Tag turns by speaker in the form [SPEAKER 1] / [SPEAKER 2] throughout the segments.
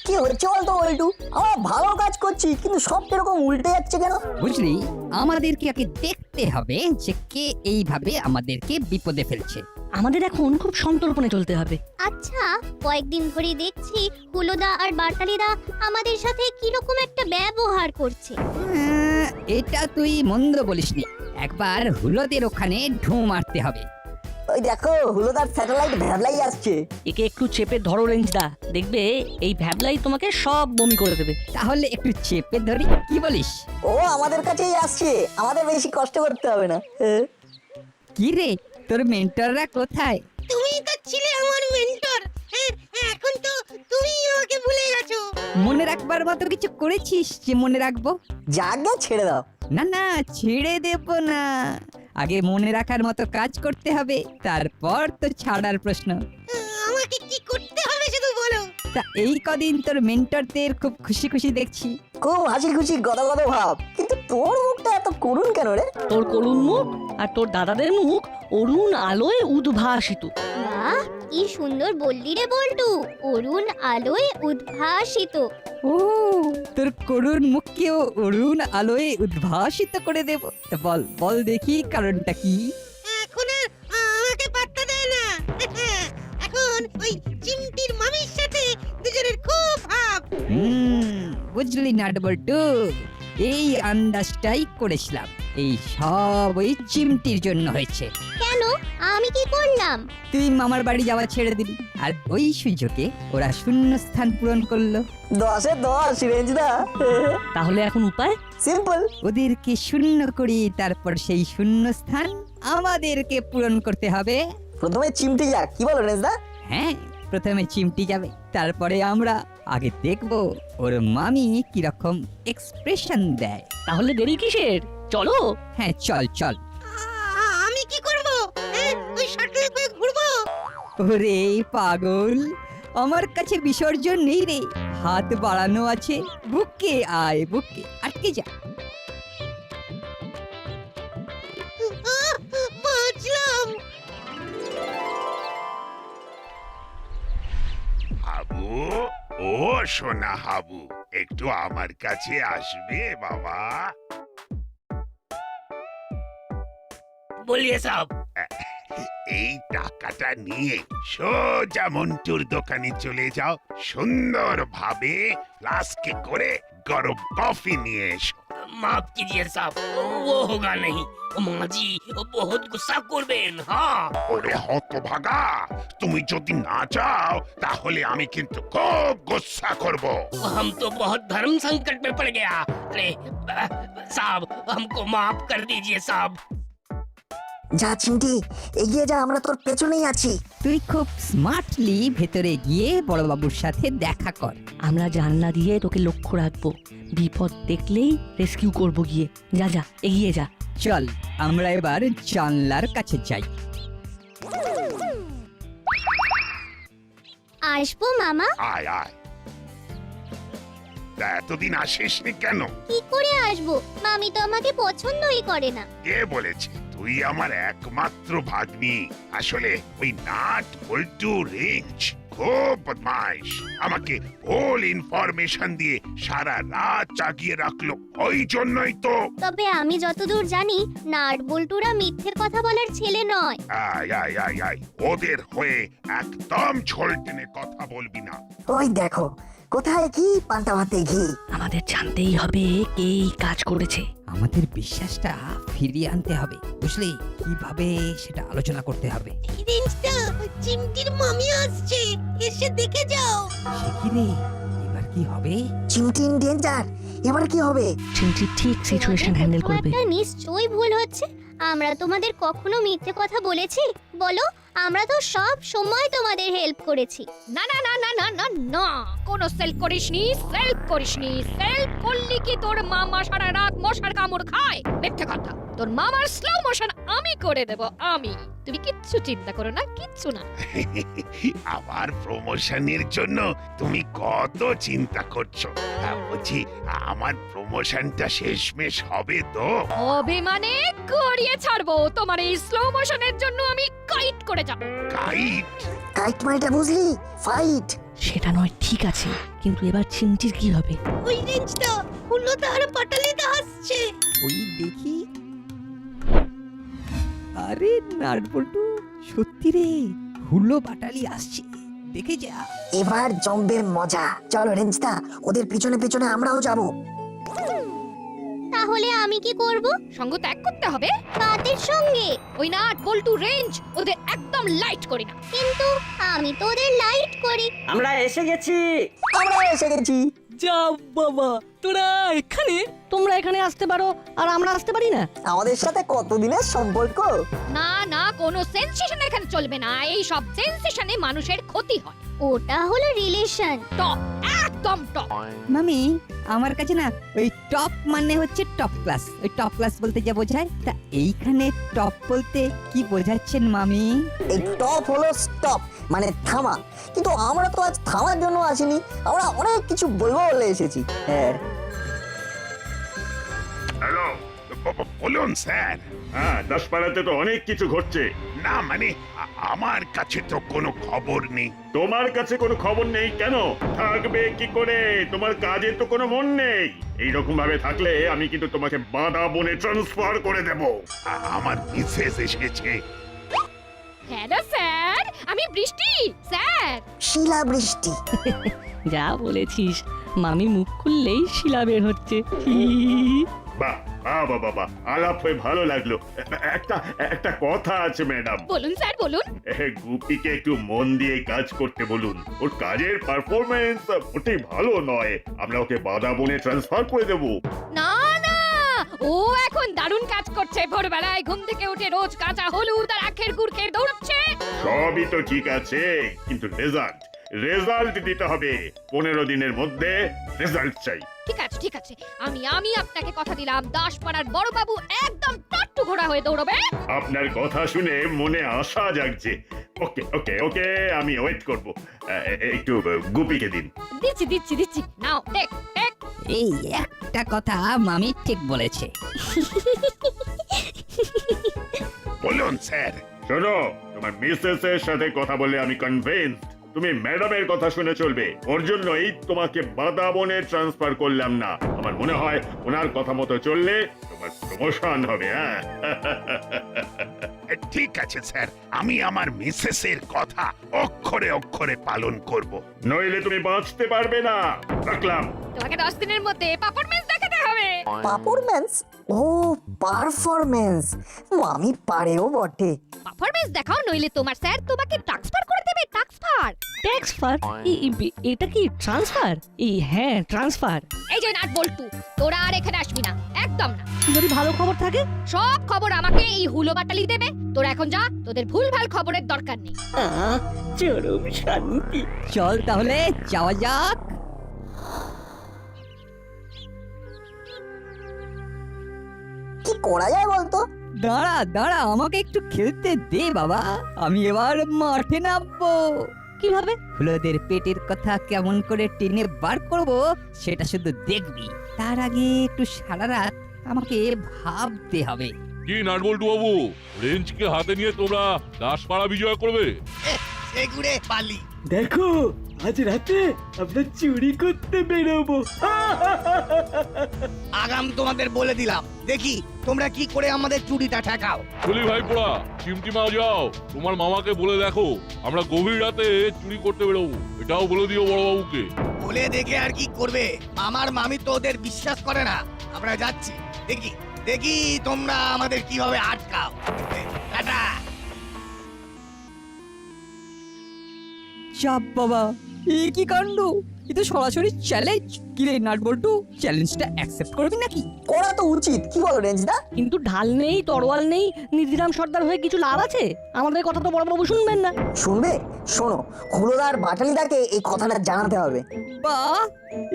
[SPEAKER 1] কি হচ্ছে বলতো বল্টু? আমরা ভালো কাজ করছি কিন্তু সব এরকম উল্টে যাচ্ছে কেন?
[SPEAKER 2] বুঝলি, আমাদেরকে আগে দেখতে হবে যে কে এইভাবে আমাদেরকে বিপদে ফেলছে।
[SPEAKER 3] আমাদের এখন খুব সন্তর্পণে চলতে হবে।
[SPEAKER 4] আচ্ছা, কয়েকদিন ধরে দেখছি হুলোদা আর বাটালিদা আমাদের সাথে কিরকম একটা ব্যবহার করছে।
[SPEAKER 2] এটা তুই মন্দ বলিসনি। একবার হুলোদের ওখানে ঢু মারতে হবে।
[SPEAKER 1] ওই দেখো হুলোদার স্যাটেলাইট ভ্যাবলাই আসছে।
[SPEAKER 3] একে একটু চেপে ধরো রেঞ্জদা, দেখবে এই ভ্যাবলাই তোমাকে সব বমি করে দেবে।
[SPEAKER 2] তাহলে একটু চেপে ধরি, কি বলিস?
[SPEAKER 1] ও আমাদের কাছেই আসছে, আমাদের বেশি কষ্ট করতে হবে না।
[SPEAKER 2] কি রে, তোর মেন্টররা কোথায়?
[SPEAKER 5] তুমি তো ছিলে আমার মেন্টর, এখন তো তুমি আমাকে ভুলে গেছো।
[SPEAKER 2] মনে রাখবার মতো কিছু করেছিস যে মনে রাখবো?
[SPEAKER 1] যাকে ছেড়ে দাও।
[SPEAKER 2] না না, ছেড়ে দেব না। আগে মনে রাখার মতো কাজ করতে হবে, তারপর তো ছাড়ার প্রশ্ন।
[SPEAKER 5] আমাকে কি করতে হবে শুধু বলো।
[SPEAKER 2] তা এই কদিন তোর মেন্টরদের খুব খুশি খুশি দেখছি।
[SPEAKER 1] খুব হাসি খুশি গদ গদ ভাব, কিন্তু তোর মুখটা এত করুণ কেন রে?
[SPEAKER 3] তোর করুণ মুখ আর তোর দাদাদের মুখ অরুণ আলোয় উদ্ভাসিত।
[SPEAKER 4] বাহ, কি সুন্দর বললি রে বল্টু, অরুণ আলোয় উদ্ভাসিত।
[SPEAKER 2] ও, তোর করুণ মুখকেও অরুণ আলোয় উদ্ভাসিত করে দেব। তা বল বল দেখি কারণটা কি?
[SPEAKER 5] এখন আর আমাকে পাত্তা দেয় না। এখন ওই চিমটির মামির সাথে দুজনের খুব ভাব।
[SPEAKER 2] বুঝলি না বল্টু, এই আন্দাজটাই করেছিলাম। এই সব ওই চিমটির জন্য হয়েছে।
[SPEAKER 4] কেন, আমি কি করলাম?
[SPEAKER 2] তুই মামার বাড়ি যাওয়া ছেড়ে দিলি, আর ওই সুযোগে ওরা শূন্য স্থান পূরণ করলো।
[SPEAKER 1] 10-এ 10 রেঞ্জদা।
[SPEAKER 3] তাহলে এখন উপায়?
[SPEAKER 1] সিম্পল।
[SPEAKER 2] ওদেরকে শূন্য করি, তারপর সেই শূন্য স্থান আমাদেরকে পূরণ করতে হবে।
[SPEAKER 1] প্রথমে চিমটি যাক, কি বলো রেঞ্জদা?
[SPEAKER 2] হ্যাঁ, প্রথমে চিমটি যাবে, তারপরে আমরা। আগে দেখবো ওর মামি কিরকম এক্সপ্রেশন দেয়।
[SPEAKER 3] তাহলে দেরি কিসের, চলো।
[SPEAKER 2] হ্যাঁ চল চল।
[SPEAKER 5] আমি কি করব? ওই শাটল করে ঘুরবো?
[SPEAKER 2] ওরে পাগল, আমার কাছে বিসর্জন নেই রে, হাত বাড়ানো আছে। বুকে আয়, বুকে আটকে যা।
[SPEAKER 5] বাঁচলাম।
[SPEAKER 6] হাবু, ও সোনা হাবু, একটু আমার কাছে আসবে বাবা?
[SPEAKER 7] बोलिए साहब।
[SPEAKER 6] এই টাকাটা নিয়ে সোজা মন্টুর দোকানে চলে যাও, সুন্দরভাবে ফ্লাস্কে করে গরম কফি নিয়ে এসো।
[SPEAKER 7] माफ कीजिए साहब, वो होगा नहीं। माँ जी बहुत गुस्सा করবেন। हाँ,
[SPEAKER 6] ওরে হতভাগা, তুমি যদি না যাও তাহলে আমি কিন্তু খুব গুসা করব।
[SPEAKER 7] हम तो बहुत धर्म संकट में पड़ गया। अरे साहब, हमको माफ कर दीजिए साहब।
[SPEAKER 1] যা চিমটি, এগিয়ে যা, আমরা তোর পেছনেই আছি।
[SPEAKER 2] তুই খুব স্মার্টলি ভেতরে গিয়ে বড়বাবুর সাথে দেখা কর।
[SPEAKER 3] আমরা জানলা দিয়ে তোকে লক্ষ্য রাখবো, বিপদ দেখলেই রেস্কিউ করব গিয়ে। যা যা, এগিয়ে যা।
[SPEAKER 2] চল আমরা এবার জানলার কাছে যাই।
[SPEAKER 4] আসবো মামা?
[SPEAKER 6] আয় আয়। তা এতদিন আসিসনি কেন?
[SPEAKER 4] কি করে আসবো, মামি তো আমাকে পছন্দই করে না।
[SPEAKER 6] কে বলেছে? তুই আমার একমাত্র ভাগ্নি। আসলে ওই নাট বল্টু রেঞ্জ খুব বদমাইশ, আমাকে ভুল ইনফরমেশন দিয়ে সারা রাত জাগিয়ে রাখলো। ওই জন্যই তো।
[SPEAKER 4] তবে আমি যতদূর জানি, নাট বল্টুরা মিথ্যে কথা বলার ছেলে নয়।
[SPEAKER 6] আয় আয় আয় আয়, ওদের হয়ে একদম ঝোল টেনে কথা বলবি না।
[SPEAKER 1] ওই দেখো কোথায় কি পান্তা ভাতে ঘি।
[SPEAKER 3] আমাদের জানতেই হবে কে এই কাজ করেছে।
[SPEAKER 2] আমাদের বিশ্বাসটা ফিরিয়ে আনতে হবে, বুঝলি? কিভাবে সেটা আলোচনা করতে হবে।
[SPEAKER 5] এই রেঞ্জটা চিমটির মামি আসছে, এসে দেখে যাও।
[SPEAKER 2] সে কি রে, এবার কি হবে?
[SPEAKER 1] চিমটি ডেঞ্জার, এবার কি হবে?
[SPEAKER 3] চিমটি ঠিক সিচুয়েশন
[SPEAKER 4] তোমাদের
[SPEAKER 3] হ্যান্ডেল
[SPEAKER 4] কোথাও
[SPEAKER 3] করবে।
[SPEAKER 4] একটা নিশ্চয়ই ভুল হচ্ছে। আমরা তোমাদের কখনো মিথ্যে কথা বলেছি? বলো, আমরা তো সব সময় তোমাদের হেল্প করেছি।
[SPEAKER 8] না না না না না না না, কোনো সেলফ করিসনি, সেলফ করিসনি। সেলফ করলি কি তোর মামা সারা রাত মশার কামড় খায়? মিথ্যে কথা। তোর মামার স্লো মোশন আমি করে দেব, আমি। তুমি কিচ্ছু চিন্তা করো না, কিচ্ছু না।
[SPEAKER 6] আমার প্রমোশনের জন্য তুমি কত চিন্তা করছো। বলছি, আমার প্রমোশনটা শেষমেশ হবে তো?
[SPEAKER 8] অভিমানে গড়িয়ে ছাড়বো। তোমার এই স্লো মোশনের জন্য আমি কাইট করে যাব।
[SPEAKER 6] কাইট?
[SPEAKER 1] কাইট মারিটা বুঝলি, ফাইট।
[SPEAKER 3] সেটা নয় ঠিক আছে, কিন্তু এবার চিমটির কি হবে?
[SPEAKER 5] ওই রেঞ্জটা হুলোদার পাটালিদা আসছে।
[SPEAKER 2] ওই দেখি। আরে নাটবল্টু, সত্যি রে, হুলো বাটালি আসছে, দেখে যা।
[SPEAKER 1] এবার জম্বের মজা। চলো রেঞ্জদা, ওদের পিছনে পিছনে আমরাও যাব।
[SPEAKER 4] তাহলে আমি কি করব?
[SPEAKER 8] সঙ্গ ত্যাগ করতে হবে।
[SPEAKER 4] কাদের সঙ্গে?
[SPEAKER 8] ওই নাট বল্টু রেঞ্জ ওদের একদম লাইট করি না।
[SPEAKER 4] কিন্তু আমি তো ওদের লাইট করি।
[SPEAKER 1] আমরা এসে গেছি।
[SPEAKER 3] যা বাবা, তোরা এখানে? তোমরা এখানে আসতে পারো আর আমরা আসতে পারি না?
[SPEAKER 1] আমাদের সাথে কতদিনের সম্পর্ক।
[SPEAKER 8] না না, কোনো সেন্সেশন এখানে চলবে না। এই সব সেন্সেশনে মানুষের ক্ষতি হয়।
[SPEAKER 4] ওটা হলো রিলেশন।
[SPEAKER 8] টপ, একদম টপ।
[SPEAKER 2] মামি, আমার কাছে না ওই টপ মানে হচ্ছে টপ ক্লাস। ওই টপ ক্লাস বলতে যা বোঝায়, তা এইখানে টপ বলতে কি বোঝাচ্ছেন মামি?
[SPEAKER 1] এই টপ হলো স্টপ, মানে থামা। কিন্তু আমরা তো আজ থামার জন্য আসিনি, আমরা অনেক কিছু বলবো বলে এসেছি। হ্যাঁ,
[SPEAKER 6] হ্যালো, বলুন স্যার।
[SPEAKER 9] হ্যাঁ, দাসপাড়াতে তো অনেক কিছু ঘটছে।
[SPEAKER 6] না মানে আমার কাছে তো কোনো খবর নেই।
[SPEAKER 9] তোমার কাছে কোনো খবর নেই কেন? থাকবে কি করে? তোমার কাজে তো কোনো মন নেই। এইরকম ভাবে থাকলে আমি কিন্তু তোমাকে বাঁধা বনে ট্রান্সফার করে দেব।
[SPEAKER 6] আমার মিসেস এসেছে।
[SPEAKER 8] হ্যালো স্যার, আমি বৃষ্টি স্যার।
[SPEAKER 1] শিলা বৃষ্টি।
[SPEAKER 3] যা বলেছিস, মামি মুখ খুললেই শিলা বের হচ্ছে।
[SPEAKER 9] বাহ বাহ বাহ বাহ, আলাপ হয়ে ভালো লাগলো। একটা কথা আছে ম্যাডাম।
[SPEAKER 8] বলুন স্যার, বলুন।
[SPEAKER 9] গুপিকে একটু মন দিয়ে কাজ করতে বলুন। ওর কাজের পারফরমেন্স মোটেই ভালো নয়। আমরা ওকে বাঁধা বনে ট্রান্সফার করে দেব।
[SPEAKER 8] না না, ও এখন দারুণ কাজ করছে। ভোরবেলায় ঘুম থেকে উঠে রোজ কাঁচা হলুদ আর আখের গুড় খেয়ে দৌড়চ্ছে।
[SPEAKER 9] সবই তো ঠিক আছে, কিন্তু রেজাল্ট দিতে হবে। 15 দিনের মধ্যে রেজাল্ট চাই।
[SPEAKER 8] ঠিক আছে ঠিক আছে, আমি আপনাকে কথা দিলাম, দাসপাড়ার বড় বাবু একদম টাট্টু ঘোড়া হয়ে দৌড়বে।
[SPEAKER 9] আপনার কথা শুনে মনে আশা জাগছে। ওকে ওকে ওকে, আমি ওয়েট করব। একটু গুপিকে দিন।
[SPEAKER 8] দিচ্ছি দিচ্ছি দিচ্ছি, নাও টেক টেক।
[SPEAKER 2] এই একটা কথা মামি ঠিক বলেছে।
[SPEAKER 6] বলুন স্যার।
[SPEAKER 9] শোনো, তোমার মিসেস এর সাথে কথা বলে আমি কনভিন্সড। তুমি ম্যাডামের কথা শুনে চলবে। ওর জন্যই তোমাকে বাঁধা বনে ট্রান্সফার করলাম না। আমার মনে হয় ওনার কথা মতো চললে তোমার প্রমোশন হবে। হ্যাঁ,
[SPEAKER 6] ঠিক আছে স্যার, আমি আমার মিসেসের কথা অক্ষরে অক্ষরে পালন করব।
[SPEAKER 9] নইলে তুমি বাঁচতে পারবে না। রাখলাম।
[SPEAKER 8] তোমাকে 10 দিনের মধ্যে পারফরম্যান্স দেখাতে হবে।
[SPEAKER 1] পারফরম্যান্স? ও পারফরম্যান্স, মামি পারেও বটে।
[SPEAKER 8] পারফরম্যান্স দেখাও, নইলে তোমার স্যার তোমাকে ট্রান্সফার করে দেবে। ট্রান্সফার।
[SPEAKER 3] ট্রান্সফার? এটা কি ট্রান্সফার? হ্যাঁ, ট্রান্সফার।
[SPEAKER 8] এই যে নাট বল্টু, তোরা আর এখানে আসবি না, একদম না।
[SPEAKER 3] যদি ভালো খবর থাকে?
[SPEAKER 8] সব খবর আমাকে এই হুলো বাটালি দেবে। তোরা এখন যা, তোদের ভুলভাল খবরের দরকার নেই।
[SPEAKER 3] চরম শান্তি।
[SPEAKER 2] চল তাহলে যাওয়া যাক।
[SPEAKER 1] কি করা যায় বলতো?
[SPEAKER 2] দাঁড়া দাঁড়া, আমাকে একটু খেলতে দে বাবা। আমি এবার মাঠে নামবো। কিভাবে? হুলোদের পেটের কথা কেমন করে টেনে বার করব সেটা শুধু দেখবি। তার আগে একটু সারা রাত আমাকে ভাবতে হবে।
[SPEAKER 10] কি নাটবল্টু বাবু, রেঞ্জকে হাতে নিয়ে তোমরা দাসপাড়া বিজয় করবে?
[SPEAKER 11] দেখো, আজ রাতে আমরা চুরি করতে বেরোবো।
[SPEAKER 12] আগাম তোমাদের বলে দিলাম, দেখি তোমরা কি করে আমাদের চুরিটা ঠেকাও।
[SPEAKER 10] চলি ভাই পোড়া, চিমটিমা যাও, তোমার মামাকে বলে দেখো আমরা গভীর রাতে চুরি করতে বেরোবো। এটাও বলে দিও বড় বাবুকে।
[SPEAKER 12] বলে দেখে আর কি করবে, আমার মামি তো ওদের বিশ্বাস করে না। আমরা যাচ্ছি, দেখি দেখি তোমরা আমাদের কিভাবে আটকাও। টাটা।
[SPEAKER 2] চাপ বাবা, এ কি কাণ্ড! এ তো সরাসরি চ্যালেঞ্জ। কি রে নাটবল্টু, চ্যালেঞ্জটা অ্যাকসেপ্ট করবি নাকি?
[SPEAKER 1] করা তো উচিত, কি বলো রেঞ্জদা?
[SPEAKER 3] কিন্তু ঢাল নেই, তরোয়াল নেই, নিধিরাম সর্দার হয়ে কিছু লাভ আছে? আমাদের কথা তো বড়বাবু শুনবেন না।
[SPEAKER 1] শুনবে? শোনো, হুলোদার বাটালিদাকে এই কথাটা জানাতে হবে।
[SPEAKER 2] বাহ,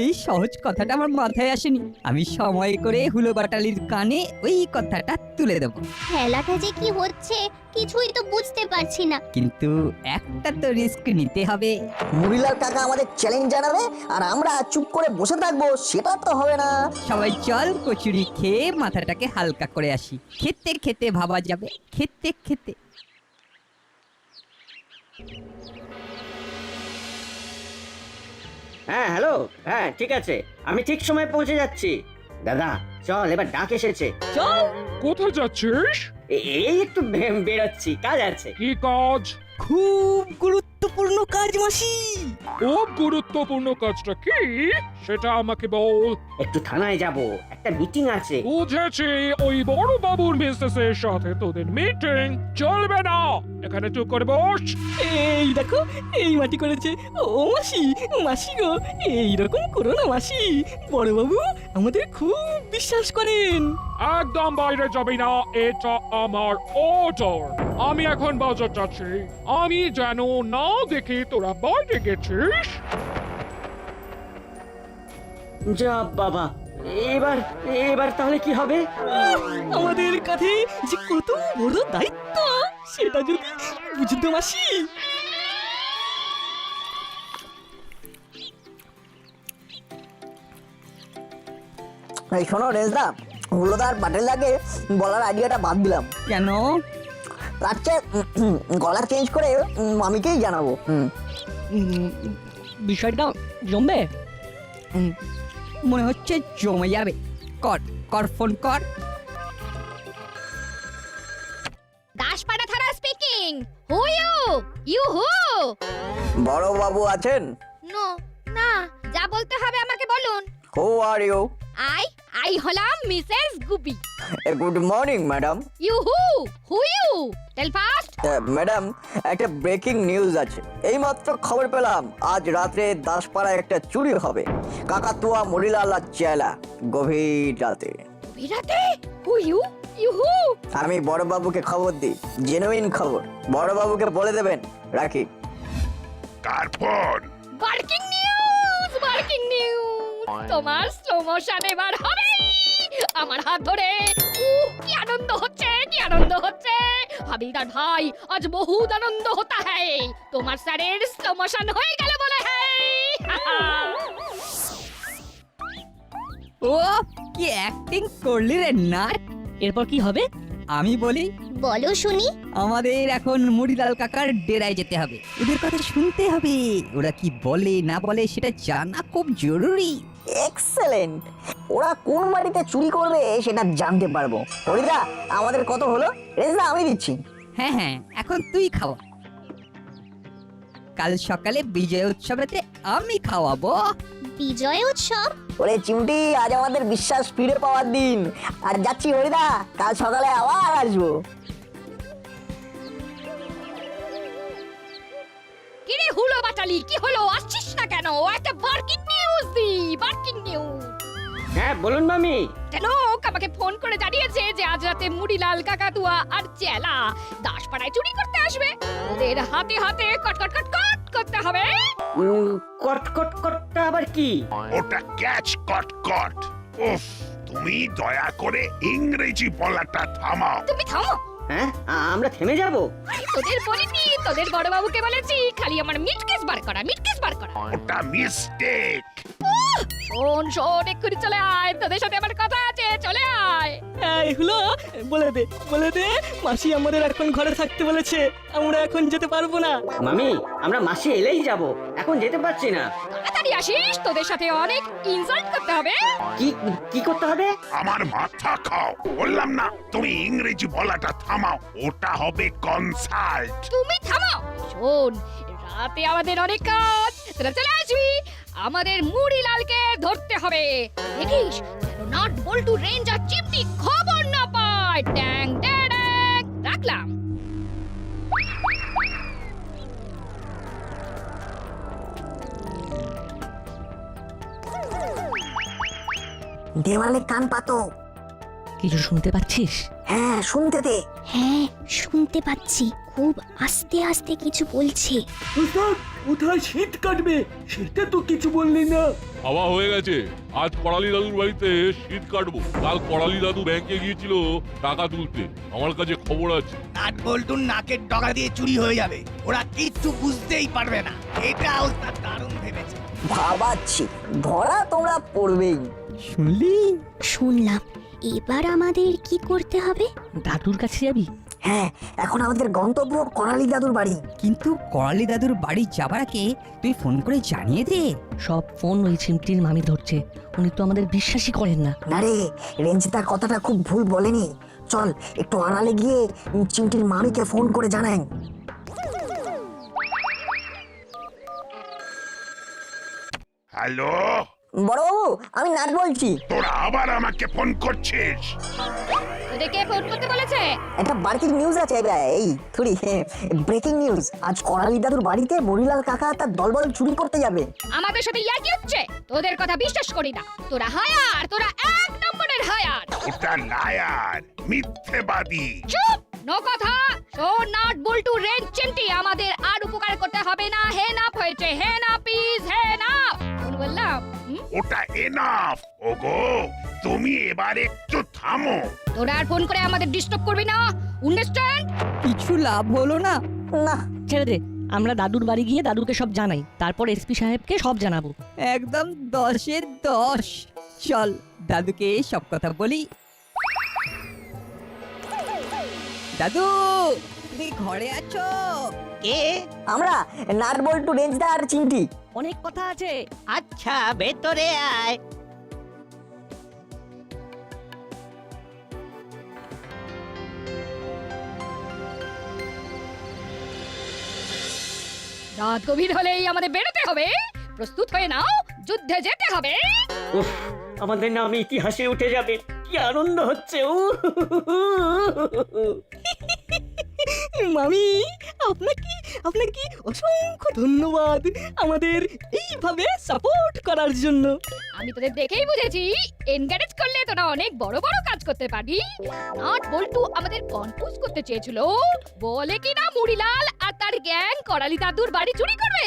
[SPEAKER 2] এই সহজ কথাটা আমার মাথায় আসেনি। আমি সময় করে হুলো বাটালির কানে ওই কথাটা তুলে দেব।
[SPEAKER 4] খেলাটা যে কি হচ্ছে কিছুই তো বুঝতে পারছি না।
[SPEAKER 2] কিন্তু একটা তো রিস্ক নিতে হবে।
[SPEAKER 1] মুড়িলাল কাকা আমাদের চ্যালেঞ্জ জানাবে আর আমরা চুপ করে বসে থাকবো, সেটা তো হবে না।
[SPEAKER 2] সবাই চল কচুরি খেয়ে মাথাটাকে হালকা করে আসি। খেতে খেতে ভাবা যাবে, খেতে খেতে।
[SPEAKER 13] হ্যাঁ হ্যালো, হ্যাঁ ঠিক আছে, আমি ঠিক সময় পৌঁছে যাচ্ছি। দাদা চল, এবার ডাক এসেছে।
[SPEAKER 3] চল।
[SPEAKER 10] কোথায় যাচ্ছিস?
[SPEAKER 13] এই একটু বেরোচ্ছি, কাজ আছে।
[SPEAKER 10] কি কাজ?
[SPEAKER 3] খুব গুরুত্বপূর্ণ কাজ মাসি।
[SPEAKER 10] খুব গুরুত্বপূর্ণ কাজটা কি সেটা আমাকে বল।
[SPEAKER 13] একটু থানায় যাব, একটা মিটিং আছে।
[SPEAKER 10] বুঝেছি, ওই বড় বাবুর মিসেস এর সাথে তোদের মিটিং চলবে না। এখানে চুপ করে বস।
[SPEAKER 3] এই দেখো, এই মাটি করেছে। ও মাসি, মাসি গো, এইরকম করো না মাসি। বড়বাবু আমাদের খুব বিশ্বাস করেন।
[SPEAKER 10] একদম বাইরে যাবি না, এটা আমার অর্ডার। আমি এখন বাজার যাচ্ছি, আমি যেন না দেখে তোরা বাইরে গেছিস।
[SPEAKER 13] যা বাবা, এবার এবার তাহলে কি হবে?
[SPEAKER 3] আমাদের কাঁধে যে কত বড় দায়িত্ব, সেটা যদি বুঝতো মাসি।
[SPEAKER 1] এই শোনো রেজদা, হুলোদার পাটেলদাকে বলার আইডিয়াটা বাদ দিলাম।
[SPEAKER 2] কেন?
[SPEAKER 1] তার চেয়ে গলা চেঞ্জ করে মামিকেই জানাবো।
[SPEAKER 3] বিষয়টা জমবে।
[SPEAKER 2] মনে হচ্ছে জমে যাবে। কর কর, ফোন কর।
[SPEAKER 8] দাসপাড়া থানা স্পিকিং। হু ইউ হু?
[SPEAKER 1] বড় বাবু আছেন?
[SPEAKER 8] নো, না, যা বলতে হবে আমাকে বলুন।
[SPEAKER 1] Who are you?
[SPEAKER 8] আই হলাম Mrs Gubi.
[SPEAKER 1] Good morning madam.
[SPEAKER 8] You who you? Tell fast.
[SPEAKER 1] Madam, একটা ব্রেকিং নিউজ আছে। এইমাত্র খবর পেলাম আজ রাতে দাসপাড়ায় একটা চুরি হবে। কাকাতুয়া মরিলাল আর চেলা, গভীর রাতে।
[SPEAKER 8] বিরাতে? Who you who?
[SPEAKER 1] আমি বড়বাবুকে খবর দিই, জেনুইন খবর। বড়বাবুকে বলে দেবেন। রাখি।
[SPEAKER 6] কার ফোন?
[SPEAKER 8] Barking news, barking news. তোমার স্লো মোশন এবার হবে আমার হাত ধরে। কি আনন্দ হচ্ছে, কি আনন্দ হচ্ছে। হাবিলদার ভাই, আজ বহুত আনন্দ হতা হ্যায়। তোমার স্যারের স্লো মোশন হয়ে গেল বলে হ্যায়।
[SPEAKER 2] ও কি অ্যাক্টিং করলি রে নাট।
[SPEAKER 3] এরপর কি হবে?
[SPEAKER 2] আমি বলি,
[SPEAKER 4] বলো শুনি।
[SPEAKER 2] আমাদের এখন মুড়িলাল কাকার ডেরায় যেতে হবে। ওদের কথা শুনতে হবে। ওরা কি বলে না বলে সেটা জানা খুব জরুরি।
[SPEAKER 1] এক্সেলেন্ট। ওরা কোন বাড়িতে চুরি করবে সেটা জানতে পারবো। হরিদা, আমাদের কত হলো? রেজদা, আমি দিচ্ছি।
[SPEAKER 2] হ্যাঁ হ্যাঁ, এখন তুই খাওয়া। কাল সকালে বিজয় উৎসবেতে আমি খাওয়াবো।
[SPEAKER 4] বিজয় উৎসব?
[SPEAKER 1] ওরে চিমটি, আজ আমাদের বিশ্বাস ফিরে পাওয়ার দিন। আর যাচ্ছি হরিদা, কাল সকালে আবার আসবো।
[SPEAKER 8] কিরে হুলো বাটালি, কি হলো? আসছিস না কেন? একটা বার্কিং নিউজ দি, বার্কিং নিউজ।
[SPEAKER 13] হ্যাঁ বলুন মামি।
[SPEAKER 8] লোক আমাকে ফোন করে জানিয়েছে যে আজ রাতে মুড়িলাল কাকাতুয়া আর চেলা দাসপাড়ায় চুরি করতে আসবে। ওদের হাতে হাতে কট কট কট কট করতে হবে।
[SPEAKER 13] কট কট কটটা আবার কি?
[SPEAKER 6] ওটা ক্যাচ কট কট। উফ, তুমি দয়া করে ইংরেজি বলাটা থামাও।
[SPEAKER 8] তুমি থামো।
[SPEAKER 13] হ্যাঁ, আমরা থেমে যাব?
[SPEAKER 8] তোদের বলিনি, তোদের বড়বাবুকে বলেছি খালি আমার মিটকেস বার করা, মিটকেস বার করা।
[SPEAKER 6] ওটা মিস্টেক।
[SPEAKER 8] শোন শোন, এক্ষুনি চলে আয়, তোদের সাথে আমার কথা আছে, চলে আয়।
[SPEAKER 3] এই হলো, বলে দে মাসি আমাদের এখন ঘরে থাকতে বলেছে। আমরা এখন যেতে পারবো না।
[SPEAKER 13] মামি, আমরা মাসি এলেই যাব, এখন যেতে পারছি না।
[SPEAKER 8] তাড়াতাড়ি আসিস, তোদের সাথে অনেক ইনসাল্ট করতে হবে।
[SPEAKER 13] কি কি করতে হবে?
[SPEAKER 6] আমার মাথা খাও। বললাম না তুমি ইংরেজি বলাটা থামাও। ওটা হবে কনসাল্ট।
[SPEAKER 8] তুমি থামো। শোন, রাতে আমাদের অনেক কাজ, তোরা চলে আসবি। আমাদের মুড়িলালকে ধরতে হবে। দেখিস যেন নাট বল্টু রেঞ্জ আর চিমটি খবর না পায়। ট্যাং ট্যাং। রাখলাম।
[SPEAKER 1] দেওয়ালে কান পাতো।
[SPEAKER 3] কিছু শুনতে পাচ্ছিস?
[SPEAKER 1] হ্যাঁ, শুনতে দে।
[SPEAKER 4] হ্যাঁ, শুনতে পাচ্ছি। খুব আস্তে আস্তে কিছু বলছে।
[SPEAKER 11] ওস্তাদ, কোথায় শীত কাটবে সেটা তো কিছু বললি না।
[SPEAKER 10] হাওয়া হয়ে গেছে। আজ করালি দাদুর বাড়িতে শীত কাটবো। কাল করালি দাদু ব্যাংকে গিয়েছিল টাকা তুলতে। আমার কাছে খবর আছে
[SPEAKER 12] নাট বল্টুর নাকের ডগা দিয়ে চুরি হয়ে যাবে। ওরা কিচ্ছু বুঝতেই পারবে না। এটা ওস্তাদ দারুণ ভেবেছে।
[SPEAKER 1] ভাবাচ্ছি, ধরা তোমরা পড়বেই।
[SPEAKER 2] শুনলি?
[SPEAKER 4] শুনলাম। এবার আমাদের কি করতে হবে?
[SPEAKER 3] দাদুর কাছে যাবি?
[SPEAKER 1] হ্যাঁ, এখন আমাদের গন্তব্য করালি দাদুর বাড়ি।
[SPEAKER 2] কিন্তু করালি দাদুর বাড়ি যাবার আগে তুই ফোন করে জানিয়ে দে।
[SPEAKER 3] সব ফোন ওই চিমটির মামি ধরছে, উনি তো আমাদের বিশ্বাসই করেন না।
[SPEAKER 1] না রে, রেঞ্জিতা কথাটা খুব ভুল বলেনি। চল একটু আড়ালে গিয়ে চিমটির মামিকে ফোন করে জানাই।
[SPEAKER 6] হ্যালো,
[SPEAKER 1] বড়বাবু, আমি নাট বলছি।
[SPEAKER 6] তোরা আবার আমাকে ফোন করছিস?
[SPEAKER 8] তোদেরকে ফোন করতে বলেছে?
[SPEAKER 1] একটা ব্রেকিং নিউজ আছে, এই থুড়ি ব্রেকিং নিউজ। আজ করালি দাদুর বাড়িতে মরিলাল কাকা তার দলবল চুরি করতে যাবে।
[SPEAKER 8] আমাদের সাথে ইয়ার্কি হচ্ছে? তোদের কথা বিশ্বাস করি না। তোরা হায়ার, তোরা এক নম্বরের হায়ার।
[SPEAKER 6] ওটা লায়ার, মিথ্যেবাদী।
[SPEAKER 8] চুপ, নো কথা। শোন নাট বল্টু রেঞ্জ চিমটি, আমাদের আর উপকার করতে হবে না। হে না হয়েছে, হে না পিস, হে না। কোন বললাম?
[SPEAKER 6] ওটা এনাফ। ওগো, তুমি এবার একটু থামো।
[SPEAKER 8] তোরা আর ফোন করে আমাদের ডিস্টার্ব করবি না, আন্ডারস্ট্যান্ড?
[SPEAKER 2] কিছু লাভ হলো না।
[SPEAKER 1] না,
[SPEAKER 3] ছেড়ে দে, আমরা দাদুর বাড়ি গিয়ে দাদুকে সব জানাই, তারপর এসপি সাহেবকে সব জানাবো।
[SPEAKER 2] একদম 10-এর 10। চল দাদুকে সব কথা বলি। দাদু, তুমি ঘরে আছো?
[SPEAKER 5] কে?
[SPEAKER 1] আমরা নাট বল্টু, রেঞ্জদা আর চিমটি।
[SPEAKER 3] অনেক কথা আছে।
[SPEAKER 5] আচ্ছা, ভেতরে আয়।
[SPEAKER 8] রাত গভীর হলেই আমাদের বেরোতে হবে। প্রস্তুত হয়ে নাও, যুদ্ধে যেতে হবে।
[SPEAKER 13] উফ, আমাদের নাম ইতিহাসে উঠে যাবে। কি আনন্দ হচ্ছে!
[SPEAKER 3] মামি, আপনাকে অসংখ্য ধন্যবাদ আমাদের এইভাবে সাপোর্ট করার জন্য।
[SPEAKER 8] আমি তোদের দেখেই বুঝেছি, এনকারেজ করলে তোরা অনেক বড় বড় কাজ করতে পারবি। নাট বল্টু আমাদের কনফিউজ করতে চেয়েছিল, বলে কিনা মুড়িলাল আর তার গ্যাং করালি দাদুর বাড়ি চুরি করবে।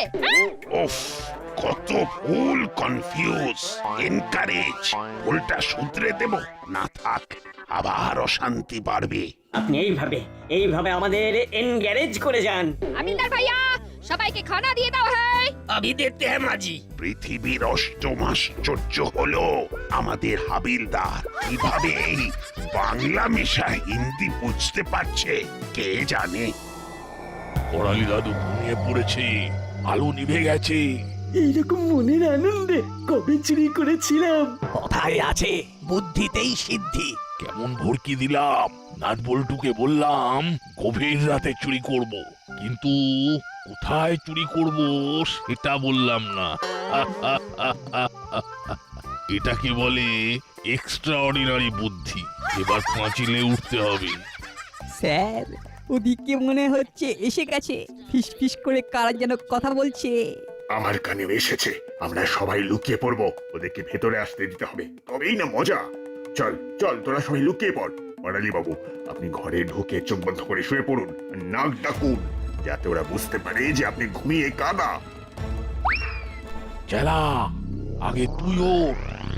[SPEAKER 6] উফ, কত ভুল কনফিউজ। এনকারেজ, ভুলটা শুধরে দেব না, থাক, আবার অশান্তি বাড়বে।
[SPEAKER 13] আপনি এইভাবে আমাদের এনগ্যারেজ করে যান।
[SPEAKER 8] আমিনদার ভাইয়া, সবাইকে খানা দিয়ে দাও। হ্যাঁ,
[SPEAKER 7] अभी देते हैं माँ जी।
[SPEAKER 6] পৃথিবীর অষ্টম আশ্চর্য হলো আমাদের হাবিলদার কিভাবে এই বাংলা মেশা হিন্দি বুঝতে পারছে কে জানে।
[SPEAKER 10] করালি দাদু ঘুমিয়ে পড়েছে, আলো নিভে গেছে।
[SPEAKER 11] এইরকম মনের আনন্দে কবে চুরি করেছিলাম।
[SPEAKER 12] কথায় আছে বুদ্ধিতেই সিদ্ধি।
[SPEAKER 10] কেমন ভরকি দিলাম। নাট বল্টুকে বললাম গভীর রাতে চুরি করব, কিন্তু কোথায় চুরি করব সেটা বললাম না। এটাকে বলে এক্সট্রাঅর্ডিনারি বুদ্ধি। এবার পাঁচিলে উঠতে হবে।
[SPEAKER 2] স্যার, ওদিকে মনে হচ্ছে এসে গেছে। ফিস ফিস করে কারা যেন কথা বলছে।
[SPEAKER 9] আমার কানে এসেছে। আমরা সবাই লুকিয়ে পড়বো, ওদেরকে ভেতরে আসতে দিতে হবে, তবেই না মজা। চল চল, তোরা সবাই লুকিয়ে পড়। করালি বাবু, আপনি ঘরে ঢুকে চোখ বন্ধ করে শুয়ে পড়ুন, নাক ডাকুন, যাতে ওরা বুঝতে পারে যে আপনি ঘুমিয়ে কাদা।
[SPEAKER 10] চেলা, আগে তুইও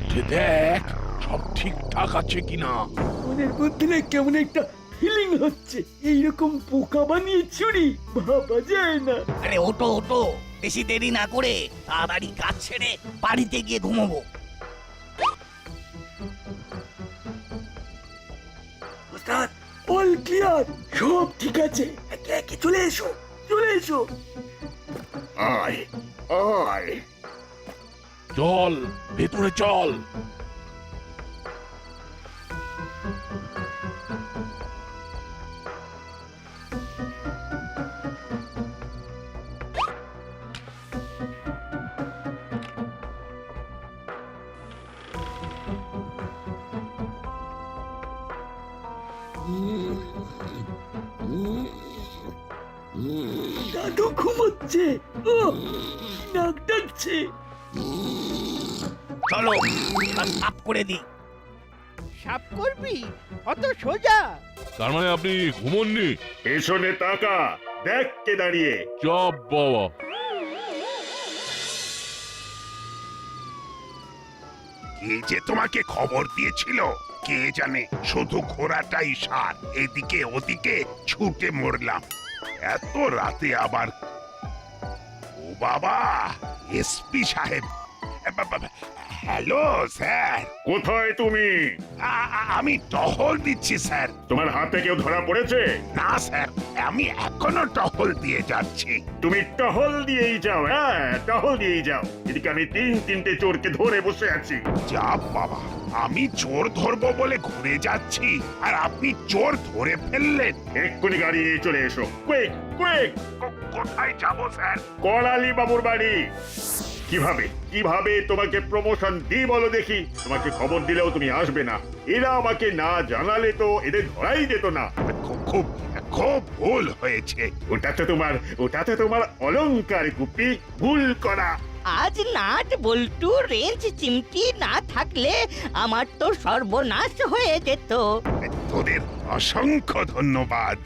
[SPEAKER 10] উঠে দেখ সব ঠিকঠাক আছে কিনা।
[SPEAKER 11] মনের মধ্যে না কেমন একটা ফিলিং হচ্ছে। এইরকম পোকা বানিয়ে চুরি ভাবা যায় না।
[SPEAKER 12] আরে ওটো ওটো, বেশি দেরি না করে তাড়াতাড়ি কাজ ছেড়ে বাড়িতে গিয়ে ঘুমোবো।
[SPEAKER 11] ওস্তাদ, অল ক্লিয়ার, সব ঠিক আছে। একে একে চলে এসো, চলে এসো।
[SPEAKER 9] আয় আয়,
[SPEAKER 10] চল ভেতরে চল।
[SPEAKER 11] দাদু ঘুমোচ্ছে, ও নাক ডাকছে।
[SPEAKER 12] চলো এবার সাফ করে দি।
[SPEAKER 5] সাপ করবি? অত সোজা?
[SPEAKER 10] তার মানে আপনি ঘুমননি?
[SPEAKER 9] পেছনে তাকা, দেখ কে দাঁড়িয়ে।
[SPEAKER 10] চাপ বাবা।
[SPEAKER 6] কে যে তোমাকে খবর দিয়েছিল কে জানে, শুধু ঘোড়াটাই সার, এদিকে ওদিকে ছুটে মরলাম। এত রাতে আবার, ও বাবা, এসপি সাহেব, হ্যালো স্যার।
[SPEAKER 9] কোথায় তুমি?
[SPEAKER 6] আমি টহল দিচ্ছি স্যার।
[SPEAKER 9] তোমার হাতে কেউ ধরা পড়েছে?
[SPEAKER 6] না স্যার, আমি এখনো টহল দিয়ে যাচ্ছি।
[SPEAKER 9] তুমি টহল দিয়েই যাও, হ্যাঁ টহল দিয়েই যাও। এদিকে আমি তিনটে চোরকে ধরে বসে আছি।
[SPEAKER 6] যা বাবা, আমি চোর ধরবো বলে ঘুরে যাচ্ছি আর আপনি চোর ধরে ফেললেন।
[SPEAKER 9] এক্ষুনি গাড়ি নিয়ে চলে এসো, কুইক কুইক।
[SPEAKER 6] কোথায় যাব স্যার?
[SPEAKER 9] করালি বাবুর বাড়ি। কিভাবে তোমাকে প্রমোশন দিই বলো দেখি? তোমাকে খবর দিলেও তুমি আসবে না। এরা আমাকে না জানালে তো এদের ধরাই যেত না।
[SPEAKER 6] খুব খুব ভুল হয়েছে।
[SPEAKER 9] ওটাতে তোমার অলংকার গুপি, ভুল করা।
[SPEAKER 5] আজ নাট বল্টু রেঞ্জ চিমটি না থাকলে আমার তো সর্বনাশ হয়ে যেত।
[SPEAKER 6] তোদের অসংখ্য ধন্যবাদ।